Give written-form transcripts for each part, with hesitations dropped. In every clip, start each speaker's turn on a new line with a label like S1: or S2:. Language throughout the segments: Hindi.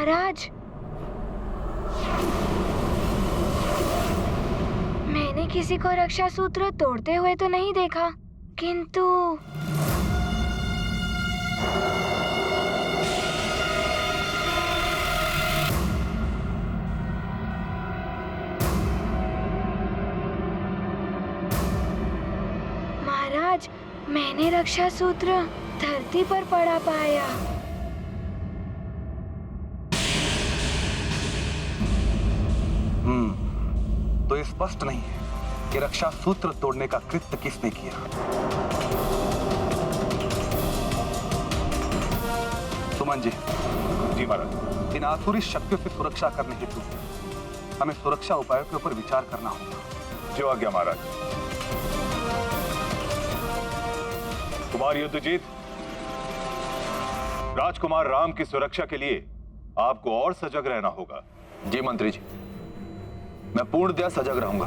S1: महाराज, मैंने किसी को रक्षा सूत्र तोड़ते हुए तो नहीं देखा, किंतु महाराज, मैंने रक्षा सूत्र धरती पर पड़ा पाया।
S2: तो स्पष्ट नहीं है कि रक्षा सूत्र तोड़ने का कृत्य किसने किया। सुमन जी।
S3: जी महाराज।
S2: इन आसुरी शक्तियों से सुरक्षा करने हेतु हमें सुरक्षा उपायों के ऊपर विचार करना होगा।
S3: जो आज्ञा महाराज। कुमार युद्धजीत, राजकुमार राम की सुरक्षा के लिए आपको और सजग रहना होगा।
S2: जी मंत्री जी, मैं पूर्णतया सजग रहूंगा।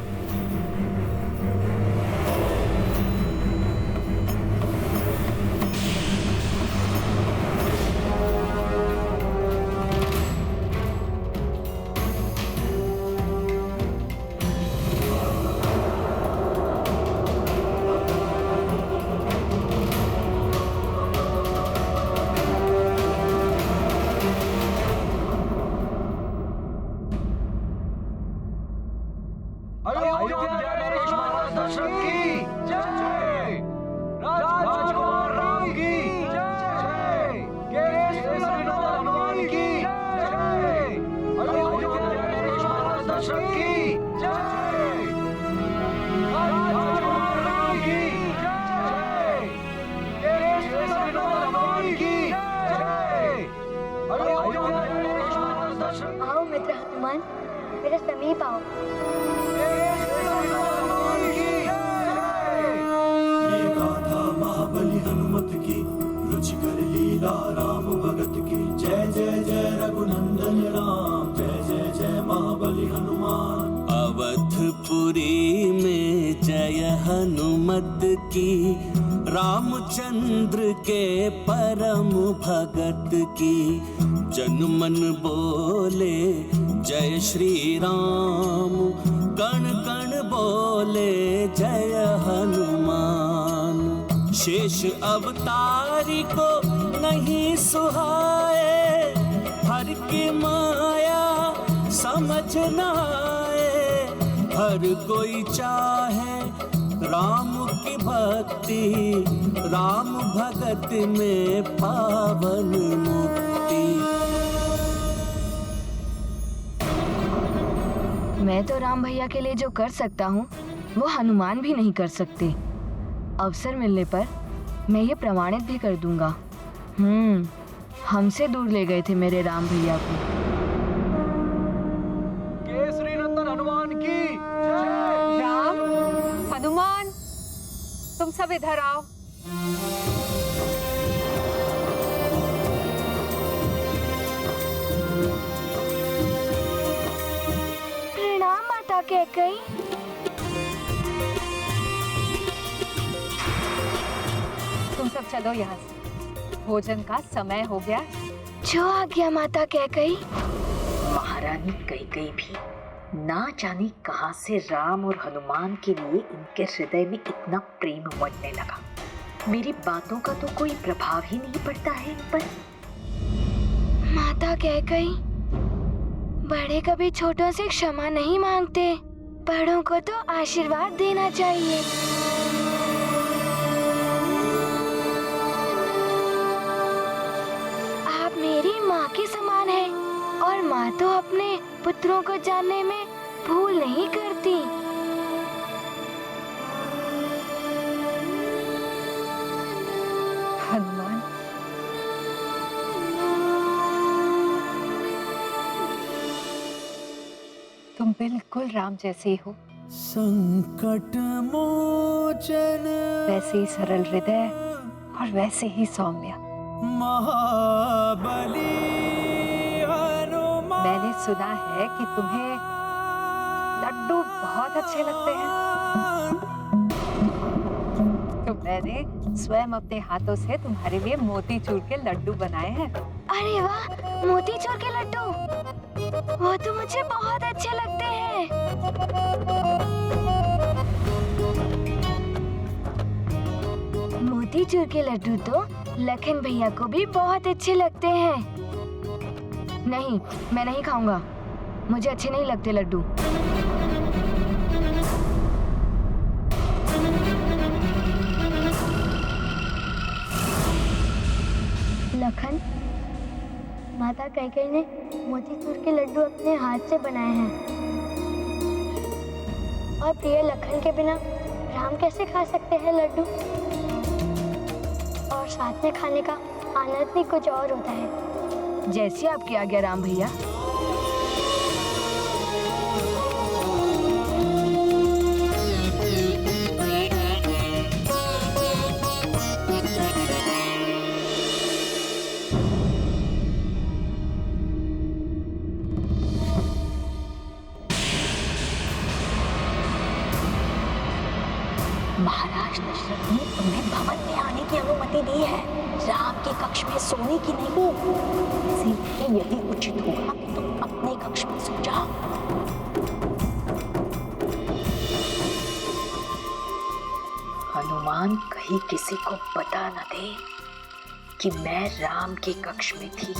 S1: आओ मित्र हनुमान, मेरे समीप आओ।
S4: ये गाथा महाबली हनुमत की, रुचिकर लीला राम भगत की। जय जय जय रघुनंदन राम, जय जय जय महाबली हनुमान।
S5: अवधपुरी में जय हनुमत की, रामचंद्र के परम भगत की। जन मन बोले जय श्री राम, कण कण बोले जय हनुमान। शेष अवतारी को नहीं सुहाए, हर की माया समझ न आए। हर कोई चाहे राम की भक्ति, राम भगत में पावन मुक्ति।
S1: मैं तो राम भैया के लिए जो कर सकता हूँ वो हनुमान भी नहीं कर सकते। अवसर मिलने पर मैं ये प्रमाणित भी कर दूंगा। हमसे दूर ले गए थे मेरे राम भैया को।
S6: केसरी नंदन हनुमान की
S7: जय। राम, हनुमान, तुम सब इधर आओ।
S1: प्रणाम माता कैकेयी।
S7: तुम सब चलो यहाँ से, भोजन का समय हो गया।
S1: जो आज्ञा माता कैकेयी।
S8: महारानी कैकेयी भी ना जाने कहां से राम और हनुमान के लिए इनके हृदय में इतना प्रेम उमड़ने लगा। मेरी बातों का तो कोई प्रभाव ही नहीं पड़ता है इन पर।
S1: माता कैकेयी, बड़े कभी छोटों से क्षमा नहीं मांगते, बड़ों को तो आशीर्वाद देना चाहिए। आप मेरी माँ के समान हैं और माँ तो अपने पुत्रों को जानने में भूल नहीं करती।
S7: हनुमान, तुम बिल्कुल राम जैसे ही हो।
S4: संकट मोचन,
S7: वैसे ही सरल हृदय और वैसे ही सौम्य।
S4: महाबली हनुमान।
S7: मैंने सुना है कि तुम्हें लड्डू बहुत अच्छे लगते हैं, तो मैंने स्वयं अपने हाथों से तुम्हारे लिए मोतीचूर के लड्डू बनाए हैं।
S1: अरे वाह, मोतीचूर के लड्डू, वो तो मुझे बहुत अच्छे लगते हैं। मोतीचूर के लड्डू तो लखन भैया को भी बहुत अच्छे लगते हैं। नहीं, मैं नहीं खाऊंगा, मुझे अच्छे नहीं लगते लड्डू।
S9: लखन, माता कैकेयी ने मोतीचूर के लड्डू अपने हाथ से बनाए हैं और प्रिय लखन के बिना राम कैसे खा सकते हैं लड्डू? और साथ में खाने का आनंद भी कुछ और होता है।
S1: जैसी आपकी आज्ञा राम भैया।
S8: महाराज दशरथ ने तुम्हें भवन में आने की अनुमति दी है, राम के कक्ष में सोने की नहीं। इसलिए यही उचित होगा कि तुम अपने कक्ष में सो जाओ। हनुमान कहीं किसी को बता न दे कि मैं राम के कक्ष में थी।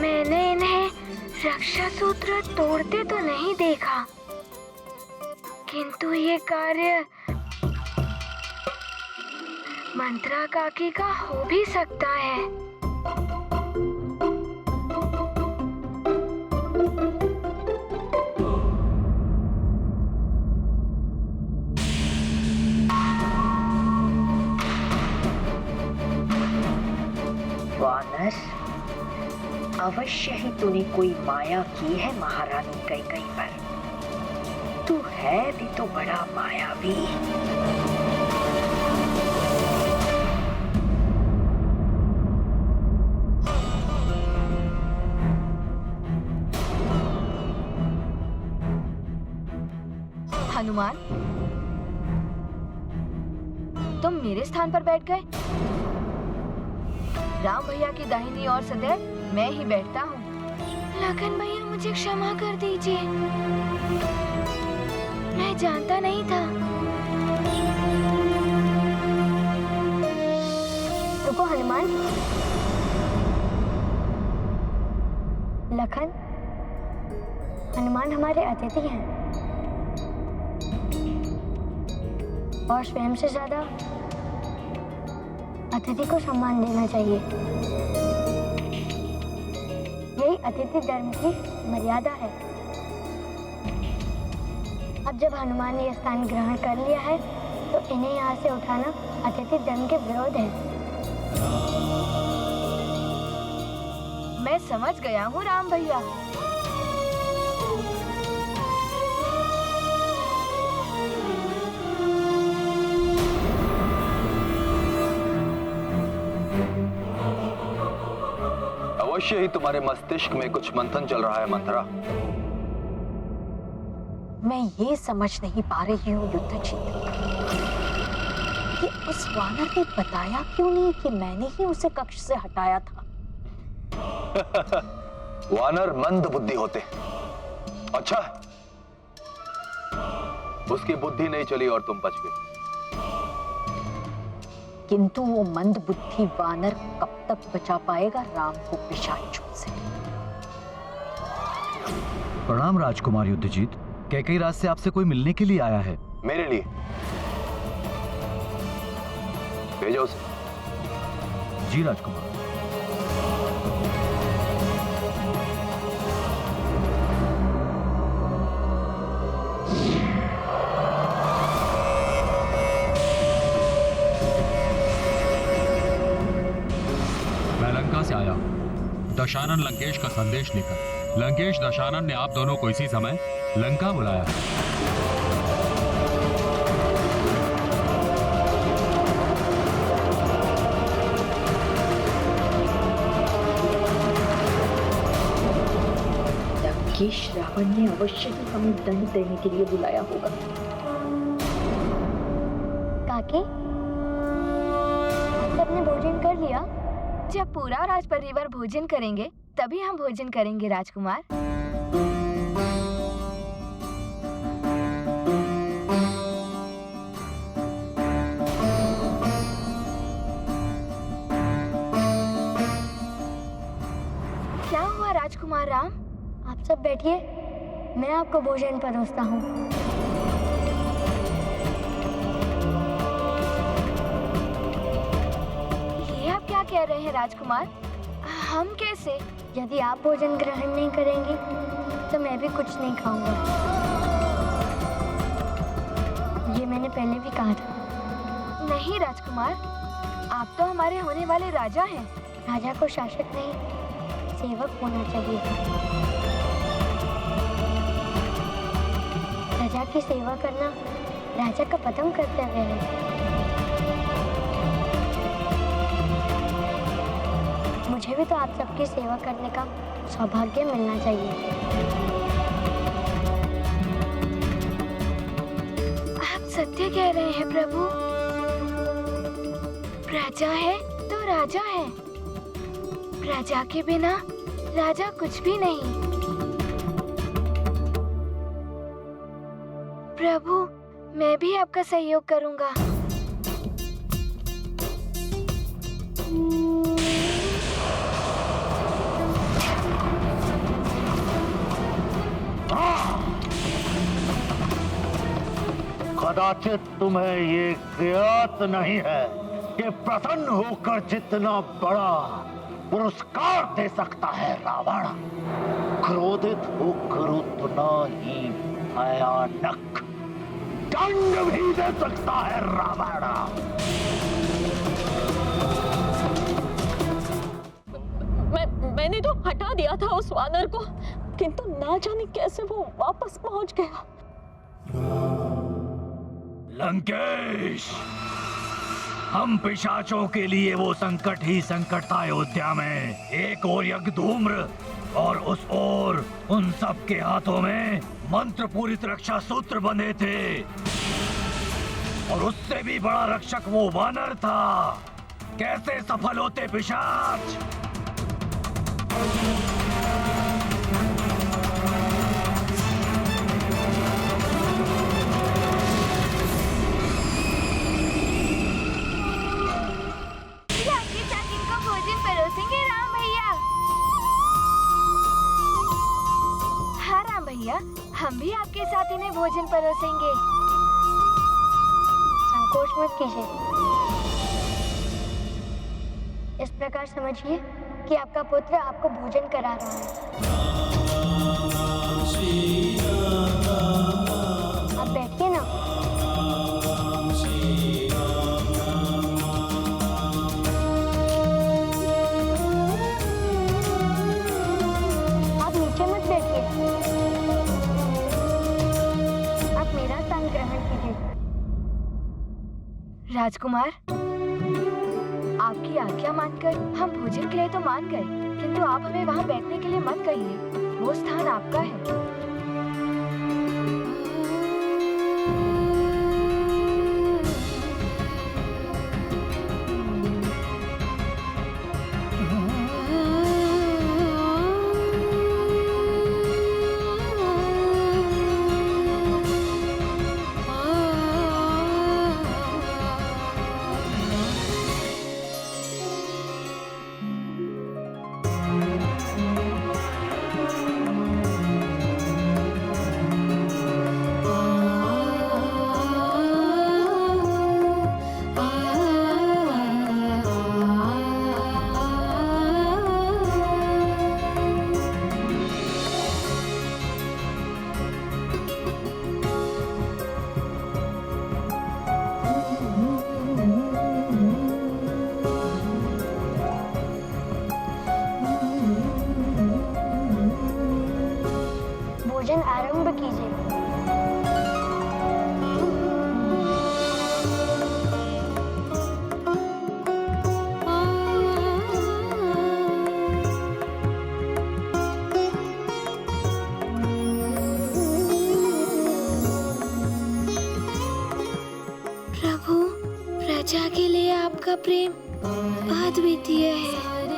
S1: मैंने इन्हें रक्षा सूत्र तोड़ते तो नहीं देखा, किंतु ये कार्य मंत्रा काकी का हो भी सकता है।
S8: वानर, अवश्य ही तूने कोई माया की है महारानी कैकेयी पर। तू है भी तो बड़ा मायावी।
S1: हनुमान, तुम मेरे स्थान पर बैठ गए। राम भैया की दाहिनी ओर सदैव मैं ही बैठता हूँ। लखन भैया, मुझे क्षमा कर दीजिए, मैं जानता नहीं था।
S9: रुको हनुमान। लखन, हनुमान हमारे अतिथि हैं और स्वयं से ज्यादा अतिथि को सम्मान देना चाहिए। यही अतिथि धर्म की मर्यादा है। अब जब हनुमान ने यह स्थान ग्रहण कर लिया है तो इन्हें यहाँ से उठाना अतिथि धर्म के विरोध है।
S1: मैं समझ गया हूँ राम भैया।
S2: अवश्य ही तुम्हारे मस्तिष्क में कुछ मंथन चल रहा है मंथरा।
S8: मैं ये समझ नहीं पा रही हूँ युद्धजीत कि उस वानर ने बताया क्यों नहीं कि मैंने ही उसे कक्ष से हटाया था।
S2: वानर मंद बुद्धि होते। अच्छा, उसकी बुद्धि नहीं चली और तुम बच गए।
S8: किंतु वो मंद बुद्धि वानर कब तक बचा पाएगा राम को पिशाचों से?
S6: प्रणाम राजकुमार युद्धजीत। कैकेयी राज से आपसे कोई मिलने के लिए आया है।
S2: मेरे लिए भेजो उसे।
S6: जी राजकुमार।
S10: मैं लंका से आया हूँ दशानन लंकेश का संदेश लेकर। लंकेश दशानन ने आप दोनों को इसी समय लंका बुलाया है।
S8: लंकेश रावण ने अवश्य ही हमें दंड देने के लिए बुलाया होगा।
S9: काकी, सबने भोजन कर लिया?
S1: जब पूरा राज परिवार भोजन करेंगे तभी हम भोजन करेंगे राजकुमार। क्या हुआ राजकुमार राम?
S9: आप सब बैठिए, मैं आपको भोजन परोसता हूँ।
S1: ये आप क्या कह रहे हैं राजकुमार? हम कैसे?
S9: यदि आप भोजन ग्रहण नहीं करेंगी तो मैं भी कुछ नहीं खाऊंगा। ये मैंने पहले भी कहा था।
S1: नहीं राजकुमार, आप तो हमारे होने वाले राजा हैं।
S9: राजा को शासक नहीं, सेवक होना चाहिए। प्रजा की सेवा करना राजा का प्रथम कर्तव्य है। मुझे भी तो आप सबकी सेवा करने का सौभाग्य मिलना चाहिए।
S1: आप सत्य कह रहे हैं प्रभु। प्रजा है तो राजा है, प्रजा के बिना राजा कुछ भी नहीं। प्रभु, मैं भी आपका सहयोग करूंगा।
S11: कदाचित तुम्हें ये ज्ञात नहीं है कि प्रसन्न होकर जितना बड़ा पुरस्कार दे सकता है रावण, क्रोधित होकर उतना ही भयानक दंड भी दे सकता है रावण।
S12: मैंने तो हटा दिया था उस वानर को, किंतु ना जाने कैसे वो वापस पहुंच गया।
S11: लंकेश, हम पिशाचों के लिए वो संकट ही संकट था अयोध्या में। एक ओर यज्ञधूम्र और उस ओर उन सब के हाथों में मंत्र पूरित रक्षा सूत्र बंधे थे, और उससे भी बड़ा रक्षक वो वानर था। कैसे सफल होते पिशाच?
S1: परोसेंगे राम भैया। हाँ राम भैया, हम भी आपके साथ इन्हें भोजन परोसेंगे।
S9: संकोच मत कीजिए। इस प्रकार समझिए कि आपका पुत्र आपको भोजन करा रहा है। आप बैठिए ना।
S1: राजकुमार, आपकी आज्ञा मानकर हम भोजन के लिए तो मान गए, किंतु आप हमें वहाँ बैठने के लिए मत कहिए। वो स्थान आपका है।
S9: भोजन आरंभ कीजिए।
S1: प्रभु, प्रजा के लिए आपका प्रेम अद्वितीय है।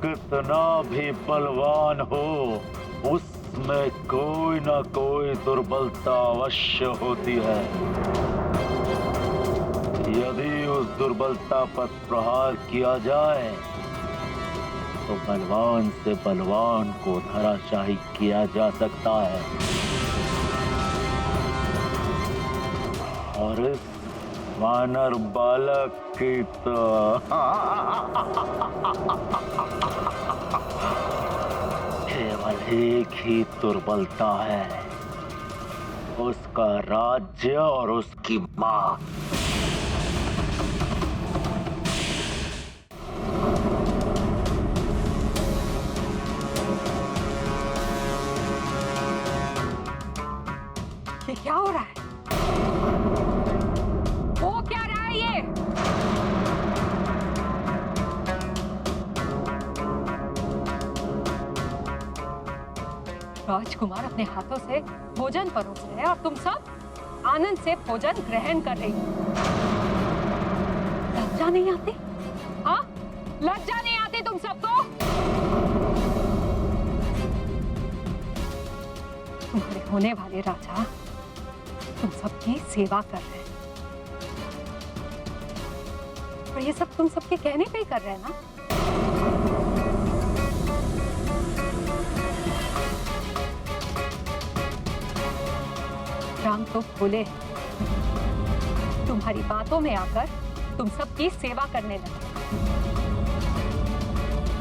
S11: कितना भी बलवान हो, उसमें कोई ना कोई दुर्बलता अवश्य होती है। यदि उस दुर्बलता पर प्रहार किया जाए तो बलवान से बलवान को धराशायी किया जा सकता है। और इस वानर बालक की तो केवल एक ही दुर्बलता है, उसका राज्य और उसकी मां।
S7: ये क्या हो रहा है? वो क्या रहा है ये? राजकुमार अपने हाथों से भोजन परोस रहे हैं और तुम सब आनंद से भोजन ग्रहण कर रही हो। लज्जा नहीं आती? हाँ, लज्जा नहीं आती तुम सबको? तुम्हारे होने वाले राजा तुम सबकी सेवा कर रहे हैं, और ये सब तुम सबके कहने पे ही कर रहे हैं ना? राम तो भोले हैं, तुम्हारी बातों में आकर तुम सबकी सेवा करने लगे।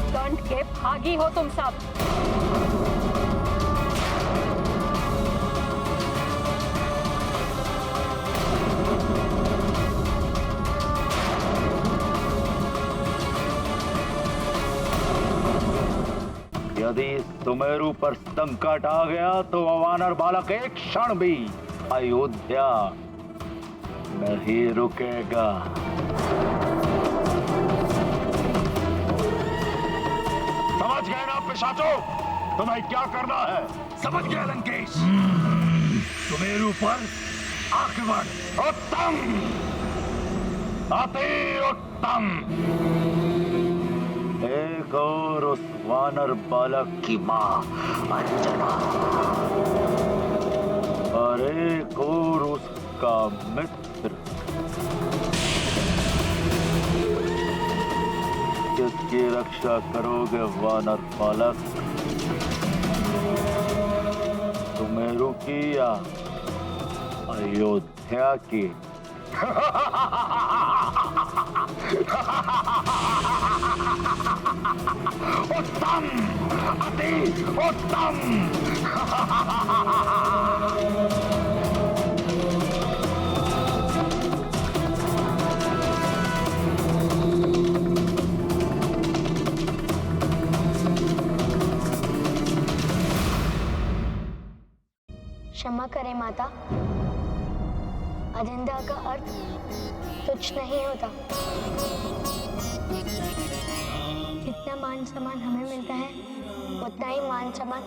S7: कंठ के भागी हो तुम सब।
S11: यदि सुमेरु पर संकट आ गया तो वानर बालक एक क्षण भी अयोध्या नहीं रुकेगा।
S3: समझ गए ना पिशाचों, तुम्हें क्या करना है?
S11: समझ गया लंकेश। सुमेरु पर आक्रमण।
S3: उत्तम, अति उत्तम।
S11: एक और उस वानर बालक की मां अंजना, और एक और उसका मित्र, किसकी रक्षा करोगे वानर बालक? सुमेरु की या अयोध्या की?
S3: उत्तम, अति उत्तम।
S9: क्षमा करें माता, अजिंदा का अर्थ तुच्छ नहीं होता। जितना मान सम्मान हमें मिलता है उतना ही मान सम्मान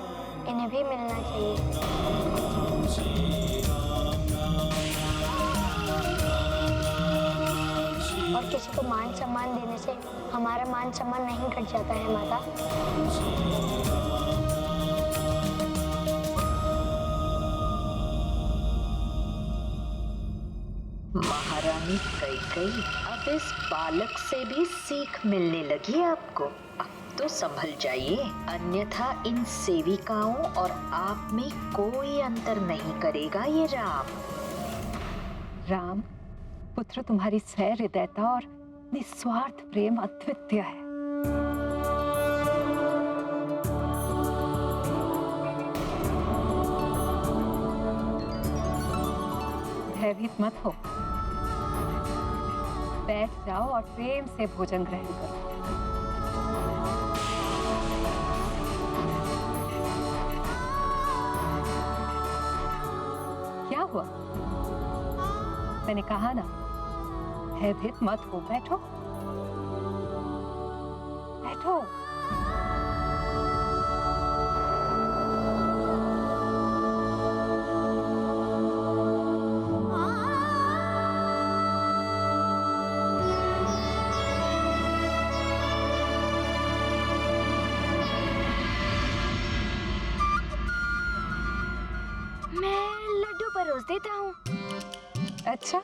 S9: इन्हें भी मिलना चाहिए। और किसी को मान सम्मान देने से हमारा मान सम्मान नहीं घट जाता है माता।
S8: महारानी कैकेयी, अब इस बालक से भी सीख मिलने लगी आपको। अब तो संभल जाइए, अन्यथा इन सेविकाओं और आप में कोई अंतर नहीं करेगा ये राम।
S7: राम पुत्र, तुम्हारी सहृदयता और निस्वार्थ प्रेम अद्वितीय है। भयभीत मत हो, बैठ जाओ और प्रेम से भोजन ग्रहण करो। क्या हुआ? मैंने कहा ना, भयभीत मत हो, बैठो बैठो।
S1: रोज देता हूँ।
S7: अच्छा।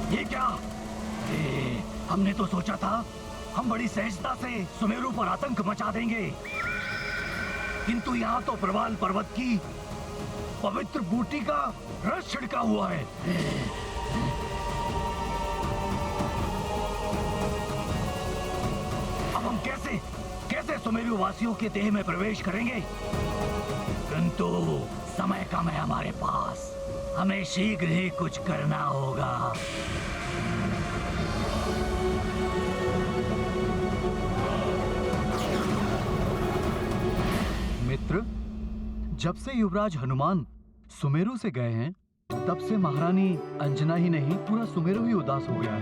S11: ये क्या? हमने तो सोचा था हम बड़ी सहजता से सुमेरु पर आतंक मचा देंगे, किंतु यहाँ तो प्रवाल पर्वत की पवित्र बूटी का रस छिड़का हुआ है। अब हम कैसे सुमेरु वासियों के देह में प्रवेश करेंगे? किंतु समय कम है हमारे पास, हमें शीघ्र ही कुछ करना होगा।
S6: मित्र, जब से युवराज हनुमान सुमेरु से गए हैं, तब से महारानी अंजना ही नहीं, पूरा सुमेरु ही उदास हो गया है।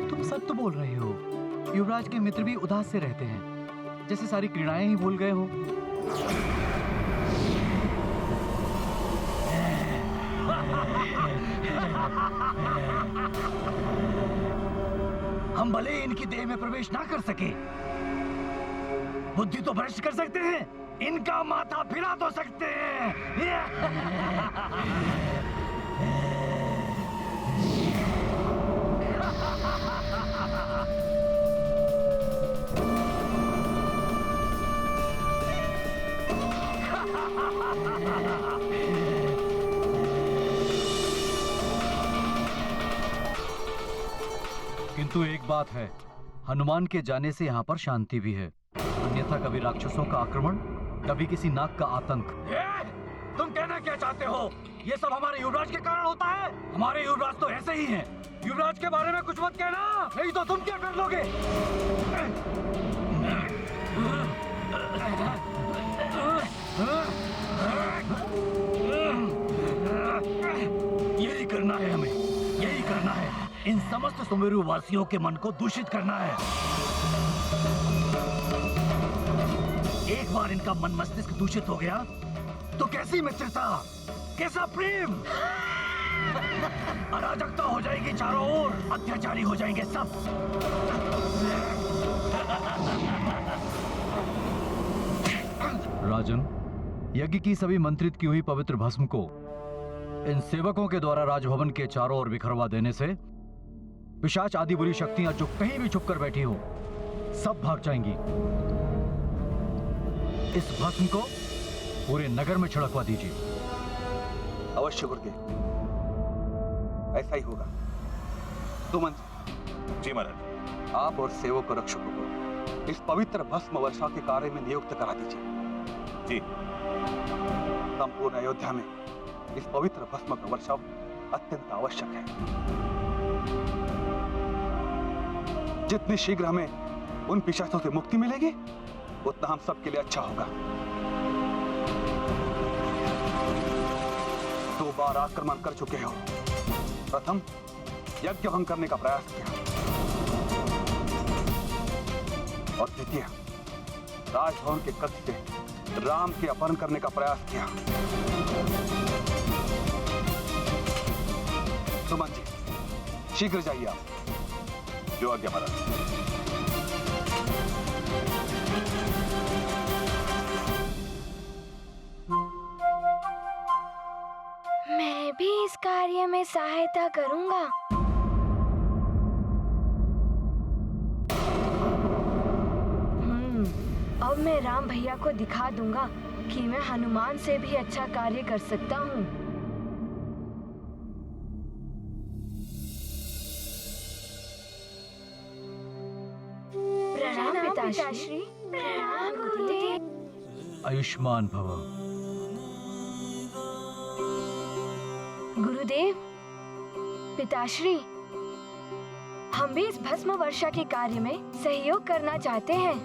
S6: तुम सत्य बोल रहे हो, युवराज के मित्र भी उदास से रहते हैं, जैसे सारी क्रीड़ाएं ही भूल गए हो।
S11: हम भले ही इनकी देह में प्रवेश ना कर सके, बुद्धि तो भ्रष्ट कर सकते हैं, इनका माथा फिरा तो सकते हैं।
S6: किंतु एक बात है, हनुमान के जाने से यहाँ पर शांति भी है, अन्यथा कभी राक्षसों का आक्रमण, कभी किसी नाग का आतंक।
S11: तुम कहना क्या चाहते हो? ये सब हमारे युवराज के कारण होता है? हमारे युवराज तो ऐसे ही हैं। युवराज के बारे में कुछ मत कहना, नहीं तो तुम क्या कर लोगे? यही करना है हमें, यही करना है। इन समस्त सुमेरु वासियों के मन को दूषित करना है। एक बार इनका मन मस्तिष्क दूषित हो गया तो कैसी मित्रता, कैसा प्रेम, अराजकता हो जाएगी चारों ओर, अत्याचारी हो जाएंगे सब।
S6: राजन, यज्ञ की सभी मंत्रित की हुई पवित्र भस्म को इन सेवकों के द्वारा राजभवन के चारों ओर बिखरवा देने से पिशाच आदि बुरी शक्तियां जो कहीं भी छुपकर बैठी हो, सब भाग जाएंगी। इस भस्म को पूरे नगर में छिड़कवा दीजिए।
S2: अवश्य गुरुदेव, ऐसा ही होगा। सुमन
S3: जी महाराज,
S2: आप और सेवक रक्षकों को इस पवित्र भस्म वर्षा के कार्य में नियुक्त करा दीजिए।
S3: जी।
S2: संपूर्ण अयोध्या में इस पवित्र भस्म का वर्षाव अत्यंत आवश्यक है। जितनी शीघ्र हमें उन पिशाचों से मुक्ति मिलेगी, उतना हम सबके लिए अच्छा होगा। 2 बार आक्रमण कर चुके हो। प्रथम यज्ञ भंग करने का प्रयास किया और द्वितीय राजभवन के कक्ष से राम के अपहरण करने का प्रयास किया। सुमन जी, शीघ्र जाइए आप।
S3: जो आज्ञा महाराज।
S1: मैं भी इस कार्य में सहायता करूंगा। अब मैं राम भैया को दिखा दूंगा कि मैं हनुमान से भी अच्छा कार्य कर सकता हूँ। प्रणाम पिताश्री। प्रणाम गुरुदेव।
S6: आयुष्मान भव।
S1: गुरुदेव, पिताश्री, हम भी इस भस्म वर्षा के कार्य में सहयोग करना चाहते हैं।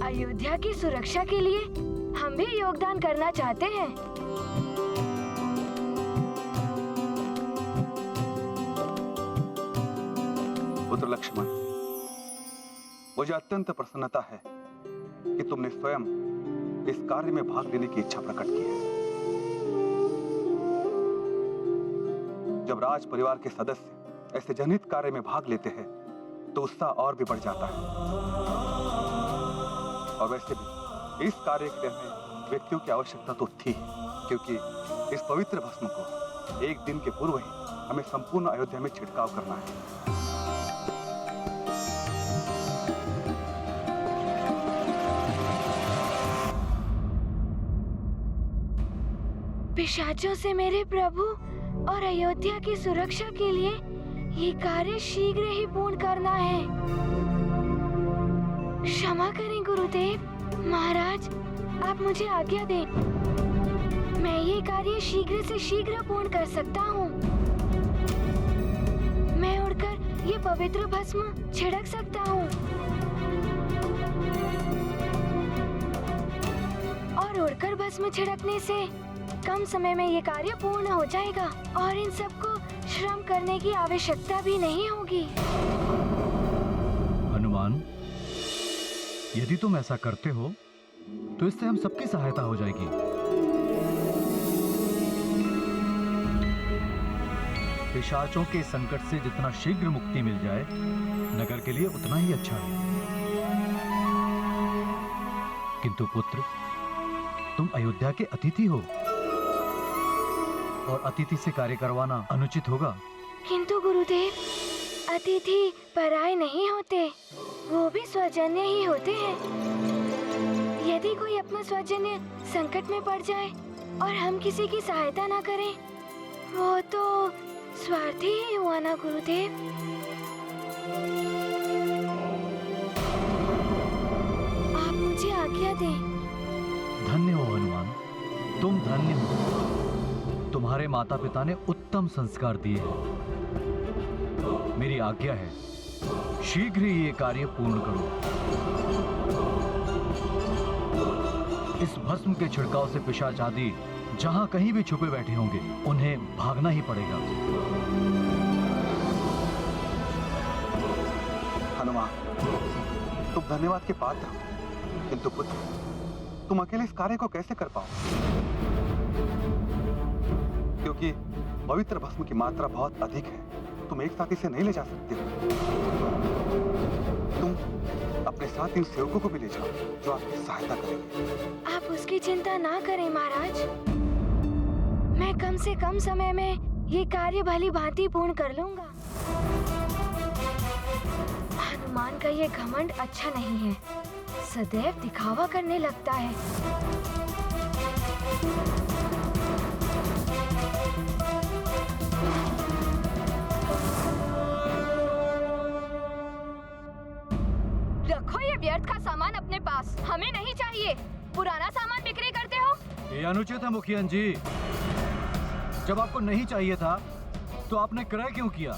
S1: अयोध्या की सुरक्षा के लिए हम भी योगदान करना चाहते हैं।
S2: पुत्र लक्ष्मण, मुझे अत्यंत प्रसन्नता है कि तुमने स्वयं इस कार्य में भाग लेने की इच्छा प्रकट की है। जब राज परिवार के सदस्य ऐसे जनहित कार्य में भाग लेते हैं तो उत्साह और भी बढ़ जाता है। और वैसे भी इस कार्य के लिए हमें व्यक्तियों की आवश्यकता तो थी, क्योंकि इस पवित्र भस्म को एक दिन के पूर्व ही हमें संपूर्ण अयोध्या में छिड़काव करना है।
S1: पिशाचों से मेरे प्रभु और अयोध्या की सुरक्षा के लिए ये कार्य शीघ्र ही पूर्ण करना है। क्षमा करें गुरुदेव। महाराज, आप मुझे आज्ञा दें। मैं ये कार्य शीघ्र से शीघ्र पूर्ण कर सकता हूँ। मैं उड़कर ये पवित्र भस्म छिड़क सकता हूँ और उड़कर भस्म छिड़कने से कम समय में ये कार्य पूर्ण हो जाएगा और इन सबको श्रम करने की आवश्यकता भी नहीं होगी।
S6: हनुमान, यदि तुम ऐसा करते हो तो इससे हम सबकी सहायता हो जाएगी। पिशाचों के संकट से जितना शीघ्र मुक्ति मिल जाए, नगर के लिए उतना ही अच्छा है। किंतु पुत्र, तुम अयोध्या के अतिथि हो और अतिथि से कार्य करवाना अनुचित होगा।
S1: किंतु गुरुदेव, अतिथि पराये नहीं होते, वो भी स्वजन्य ही होते हैं। यदि कोई अपना स्वजन्य संकट में पड़ जाए और हम किसी की सहायता ना करें, वो तो स्वार्थी ही हुआ ना गुरुदेव। आप मुझे आज्ञा दें।
S6: धन्य हो हनुमान, तुम धन्य हो। तुम्हारे माता पिता ने उत्तम संस्कार दिए हैं। मेरी आज्ञा है, शीघ्र ही ये कार्य पूर्ण करो। इस भस्म के छिड़काव से पिशाच आदि जहां कहीं भी छुपे बैठे होंगे, उन्हें भागना ही पड़ेगा।
S2: हनुमान, तुम धन्यवाद के पात्र हो, किंतु पुत्र, तुम अकेले इस कार्य को कैसे कर पाओ? क्योंकि पवित्र भस्म की मात्रा बहुत अधिक है, तुम एक साथ इसे नहीं ले जा सकते। तुम अपने साथ इन सेवकों को भी ले जाओ जो आपकी सहायता करेंगे।
S1: आप उसकी चिंता ना करें महाराज। मैं कम से कम समय में ये कार्य भली भांति पूर्ण कर लूंगा। हनुमान का ये घमंड अच्छा नहीं है, सदैव दिखावा करने लगता है।
S13: रखो ये व्यर्थ का सामान अपने पास, हमें नहीं चाहिए। पुराना सामान बिक्री करते हो?
S6: ये अनुचित है मुखियन जी। जब आपको नहीं चाहिए था तो आपने क्रय क्यों किया?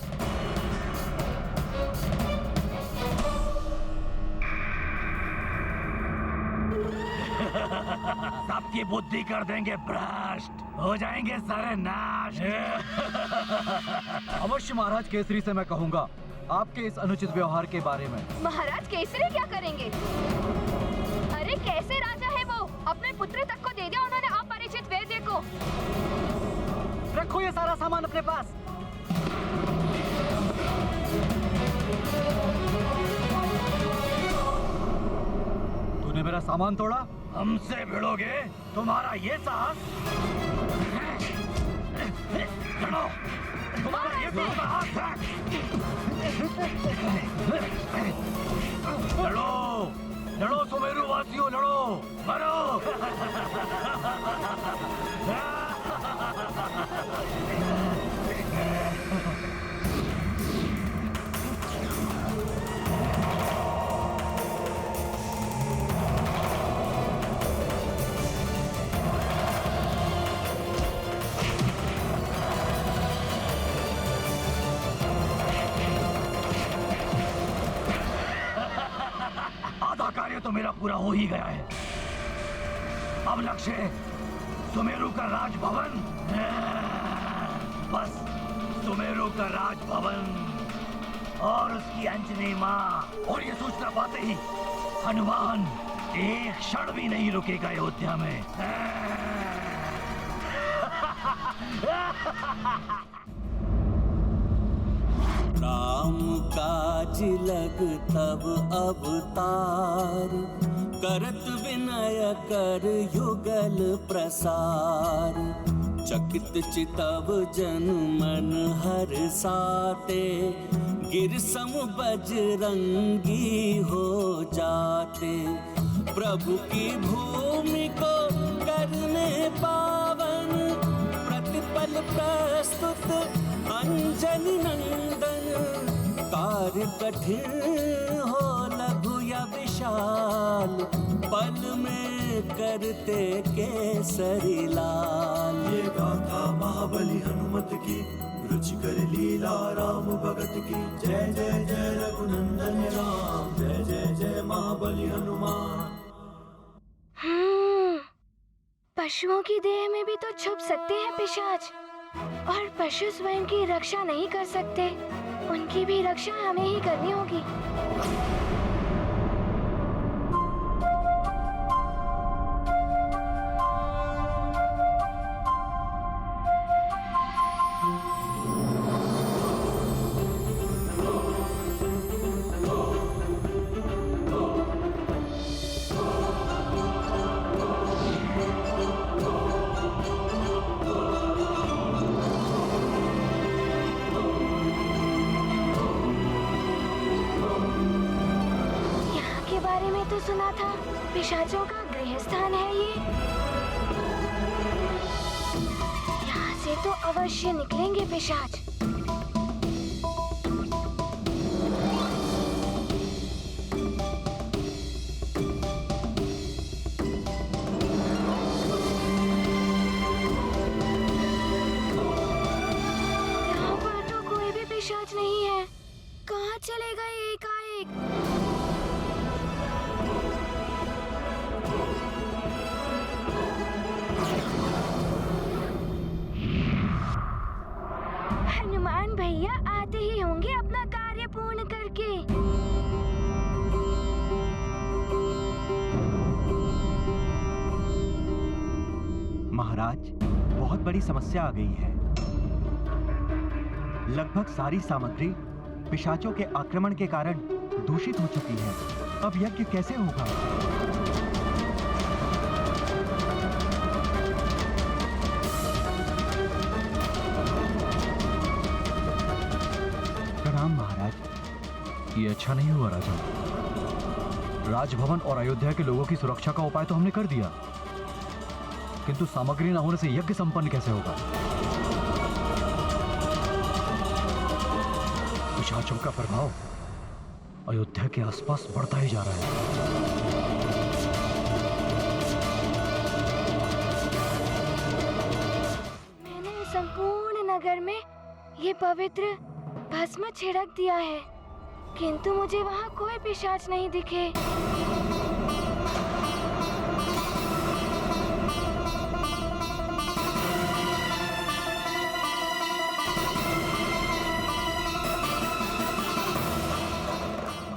S11: सबकी बुद्धि कर देंगे भ्रष्ट, हो जाएंगे सारे नाश।
S6: अवश्य महाराज केसरी से मैं कहूंगा आपके इस अनुचित व्यवहार के बारे में।
S13: महाराज केसरी क्या करेंगे? अरे कैसे राजा है वो, अपने पुत्र तक को दे दिया उन्होंने अपरिचित वैद्य को।
S5: रखो ये सारा सामान अपने पास।
S6: तूने मेरा सामान तोड़ा?
S11: हमसे भिड़ोगे? तुम्हारा ये साहस? लड़ो! तुम्हारा ये साहस है? लड़ो! लड़ो सुमेरु वासियों, लड़ो! मरो! आधा कार्य तो मेरा पूरा हो ही गया है। अब लक्ष्य सुमेरु का राजभवन, बस सुमेरु का राजभवन और उसकी अंजनी माँ। और ये सूचना पाते ही हनुमान एक क्षण भी नहीं रुकेगा अयोध्या में।
S4: राम काज लग तब अवतार, करत विनय कर युगल प्रसार। चकित चितव जन मन हर साते, गिर सम बजरंगी हो जाते। प्रभु की भूमि को करने पावन, प्रतिपल प्रस्तुत अंजनी नंदन। कार्य कठिन हो लघु या विशाल, पल में करते केसरी लाल। ये गाथा महाबली हनुमत की, रुचिकर लीला राम भगत की। जय जय जय रघुनंदन राम, जय जय जय महाबली हनुमान।
S1: पशुओं की देह में भी तो छुप सकते हैं पिशाच, और पशु स्वयं की रक्षा नहीं कर सकते। उनकी भी रक्षा हमें ही करनी होगी। तो सुना था पिशाचों का गृह स्थान है ये। यहाँ से तो अवश्य निकलेंगे पिशाच। यहाँ पर तो कोई भी पिशाच नहीं है। कहाँ चले गए एकाएक? हनुमान भैया आते ही होंगे अपना कार्य पूर्ण करके।
S14: महाराज, बहुत बड़ी समस्या आ गई है। लगभग सारी सामग्री पिशाचों के आक्रमण के कारण दूषित हो चुकी है। अब यज्ञ कैसे होगा?
S6: प्रणाम महाराज। ये अच्छा नहीं हुआ राजा। राजभवन और अयोध्या के लोगों की सुरक्षा का उपाय तो हमने कर दिया, किंतु सामग्री न होने से यज्ञ संपन्न कैसे होगा? पिशाचों का प्रभाव अयोध्या के आसपास बढ़ता ही जा रहा है।
S1: मैंने संपूर्ण नगर में ये पवित्र भस्म छिड़क दिया है, किंतु मुझे वहाँ कोई पिशाच नहीं दिखे।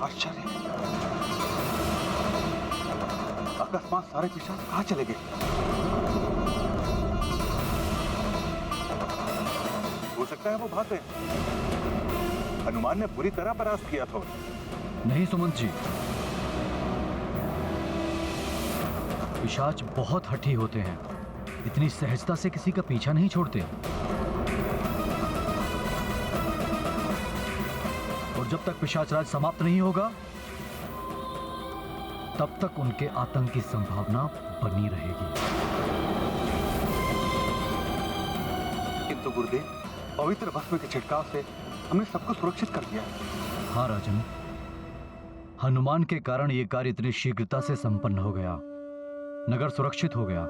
S2: आश्चर्य, अकस्मात सारे पिशाच कहाँ चले गए? हो सकता है वो भाग गए। हनुमान ने पूरी तरह परास्त किया था।
S6: नहीं सुमंत जी, पिशाच बहुत हठी होते हैं, इतनी सहजता से किसी का पीछा नहीं छोड़ते। और जब तक पिशाच राज समाप्त नहीं होगा, तब तक उनके आतंक की संभावना बनी रहेगी।
S2: किंतु गुरुदेव, पवित्र भस्म के छिड़काव से हमने सबको सुरक्षित कर दिया।
S6: हाँ राजन, हनुमान के कारण यह कार्य इतनी शीघ्रता से संपन्न हो गया। नगर सुरक्षित हो गया।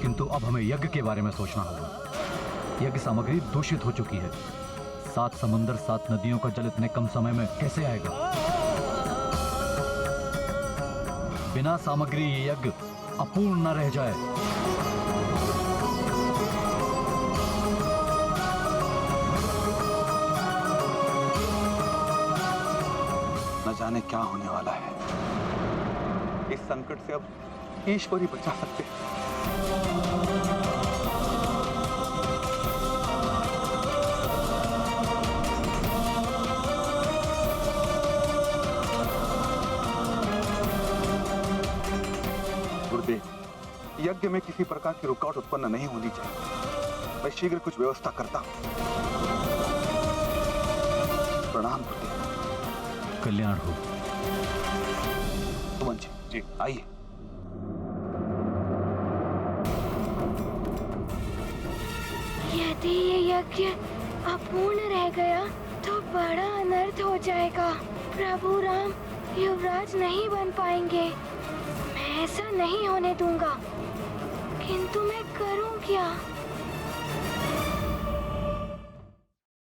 S6: किंतु अब हमें यज्ञ के बारे में सोचना होगा। यज्ञ सामग्री दूषित हो चुकी है। 7 समुंदर 7 नदियों का जल इतने कम समय में कैसे आएगा? बिना सामग्री ये यज्ञ अपूर्ण न रह जाए।
S2: न जाने क्या होने वाला है। इस संकट से अब ईश्वर ही बचा सकते हैं। गुरुदेव, यज्ञ में किसी प्रकार की रुकावट उत्पन्न नहीं होनी चाहिए। मैं शीघ्र कुछ व्यवस्था करता हूं। प्रणाम गुरुदेव।
S6: कल्याण हो।
S2: सुमन जी, आइए।
S1: यदि ये यज्ञ अपूर्ण रह गया तो बड़ा अनर्थ हो जाएगा। प्रभु राम युवराज नहीं बन पाएंगे। मैं ऐसा नहीं होने दूंगा। किंतु मैं करूं क्या?